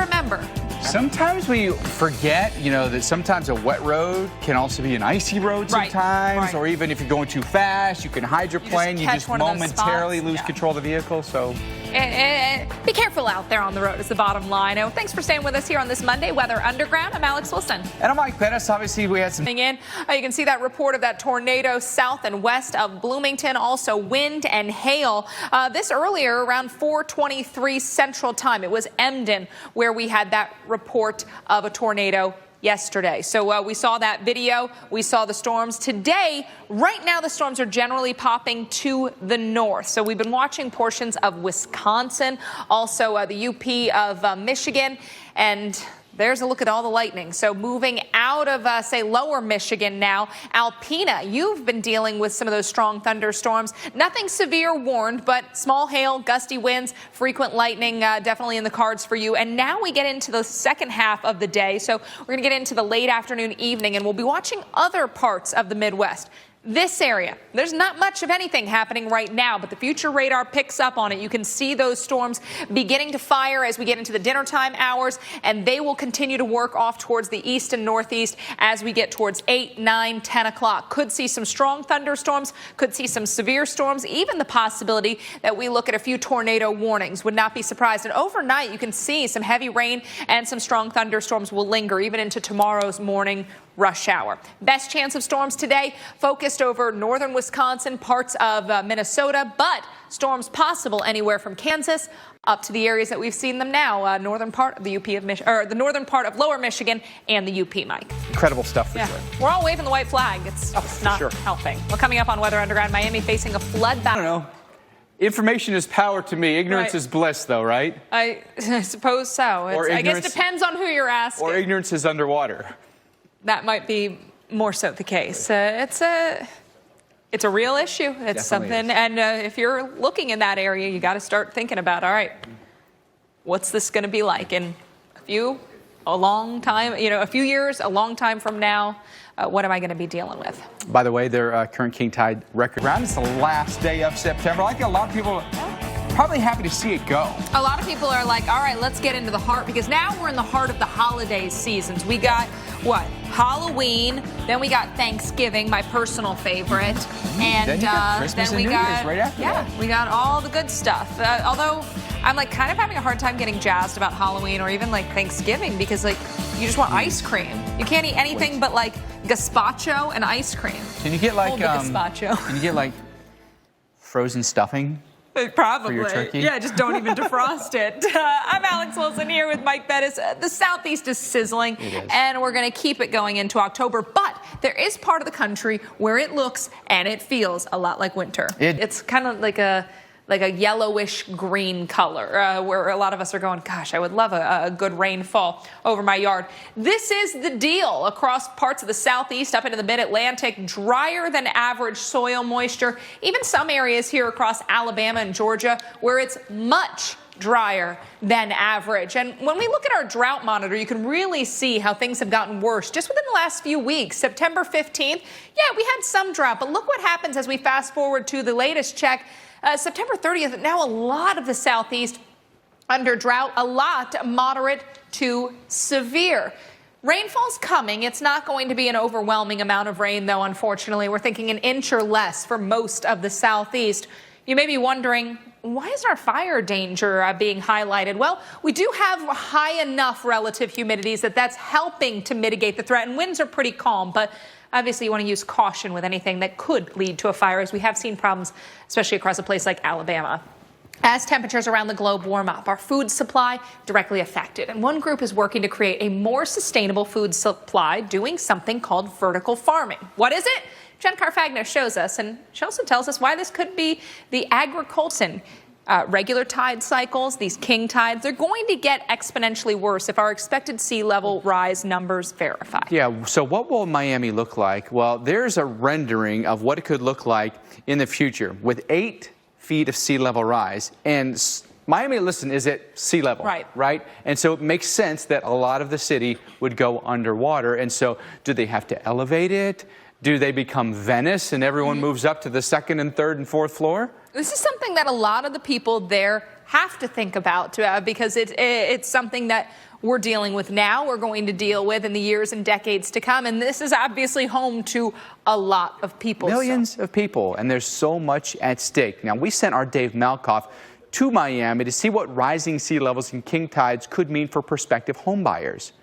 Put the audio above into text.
remember. Sometimes we forget, that sometimes a wet road can also be an icy road sometimes, or even if you're going too fast, you can hydroplane, you just momentarily lose control of the vehicle. So be careful out there on the road is the bottom line. Thanks for staying with us here on this Monday Weather Underground. I'm Alex Wilson. And I'm Mike Pettis. Obviously, we had some in. You can see that report of that tornado south and west of Bloomington. Also wind and hail. This earlier around 4:23 Central Time. It was Emden where we had that report of a tornado yesterday. So we saw that video. We saw the storms. Today, right now, the storms are generally popping to the north. So we've been watching portions of Wisconsin, also the UP of Michigan, and there's a look at all the lightning. So moving out of, say, lower Michigan now, Alpena, you've been dealing with some of those strong thunderstorms. Nothing severe warned, but small hail, gusty winds, frequent lightning definitely in the cards for you. And now we get into the second half of the day. So we're going to get into the late afternoon, evening, and we'll be watching other parts of the Midwest. This area, there's not much of anything happening right now, but the future radar picks up on it. You can see those storms beginning to fire as we get into the dinner time hours, and they will continue to work off towards the east and northeast as we get towards 8, 9, 10 o'clock. Could see some strong thunderstorms, could see some severe storms, even the possibility that we look at a few tornado warnings. Would not be surprised. And overnight, you can see some heavy rain and some strong thunderstorms will linger even into tomorrow's morning rush hour. Best chance of storms today focused over northern Wisconsin, parts of Minnesota, but storms possible anywhere from Kansas up to the areas that we've seen them now, northern part of the UP of or the northern part of lower Michigan and the UP, Mike. Incredible stuff for sure. We're all waving the white flag. It's not helping. Well, coming up on Weather Underground, Miami facing a flood battle. I don't know. Information is power to me. Ignorance is bliss, though, right? I suppose so. I guess it depends on who you're asking. Or ignorance is underwater. That might be more so the case. It's a real issue. It's something, and if you're looking in that area, you got to start thinking about, all right, what's this going to be like in a few years, a long time from now? What am I going to be dealing with? By the way, their current king tide record round is the last day of September. I think a lot of people probably happy to see it go. A lot of people are like, all right, let's get into the heart, because now we're in the heart of the holiday seasons. We got Halloween, then we got Thanksgiving, my personal favorite, and then, Christmas and New Year's right after that. We got all the good stuff. Although I'm kind of having a hard time getting jazzed about Halloween or even Thanksgiving, because you just want ice cream. You can't eat anything but gazpacho and ice cream. Can you get gazpacho? Can you get frozen stuffing? Probably. For your turkey? Yeah, just don't even defrost it. I'm Alex Wilson here with Mike Bettis. The Southeast is sizzling, and we're going to keep it going into October. But there is part of the country where it looks and it feels a lot like winter. It's kind of like a yellowish green color, where a lot of us are going, gosh, I would love a good rainfall over my yard. This is the deal across parts of the Southeast, up into the Mid-Atlantic, drier than average soil moisture, even some areas here across Alabama and Georgia where it's much drier than average. And when we look at our drought monitor, you can really see how things have gotten worse just within the last few weeks. September 15th, we had some drought, but look what happens as we fast forward to the latest check. September 30th, now a lot of the Southeast under drought, a lot moderate to severe. Rainfall's coming. It's not going to be an overwhelming amount of rain, though, unfortunately. We're thinking an inch or less for most of the Southeast. You may be wondering, why is our fire danger being highlighted? Well, we do have high enough relative humidities that's helping to mitigate the threat, and winds are pretty calm, but obviously you want to use caution with anything that could lead to a fire, as we have seen problems, especially across a place like Alabama. As temperatures around the globe warm up, our food supply directly affected. And one group is working to create a more sustainable food supply, doing something called vertical farming. What is it? Jen Carfagna shows us, and she also tells us why this could be the agriculture. Regular tide cycles, these king tides, they're going to get exponentially worse if our expected sea level rise numbers verify. Yeah, so what will Miami look like? Well, there's a rendering of what it could look like in the future with 8 feet of sea level rise. And Miami, listen, is at sea level, right? And so it makes sense that a lot of the city would go underwater. And so do they have to elevate it? Do they become Venice and everyone moves up to the second and third and fourth floor? This is something that a lot of the people there have to think about because it's something that we're dealing with now, we're going to deal with in the years and decades to come. And this is obviously home to a lot of people. Millions of people, and there's so much at stake. Now, we sent our Dave Malkoff to Miami to see what rising sea levels and king tides could mean for prospective home buyers.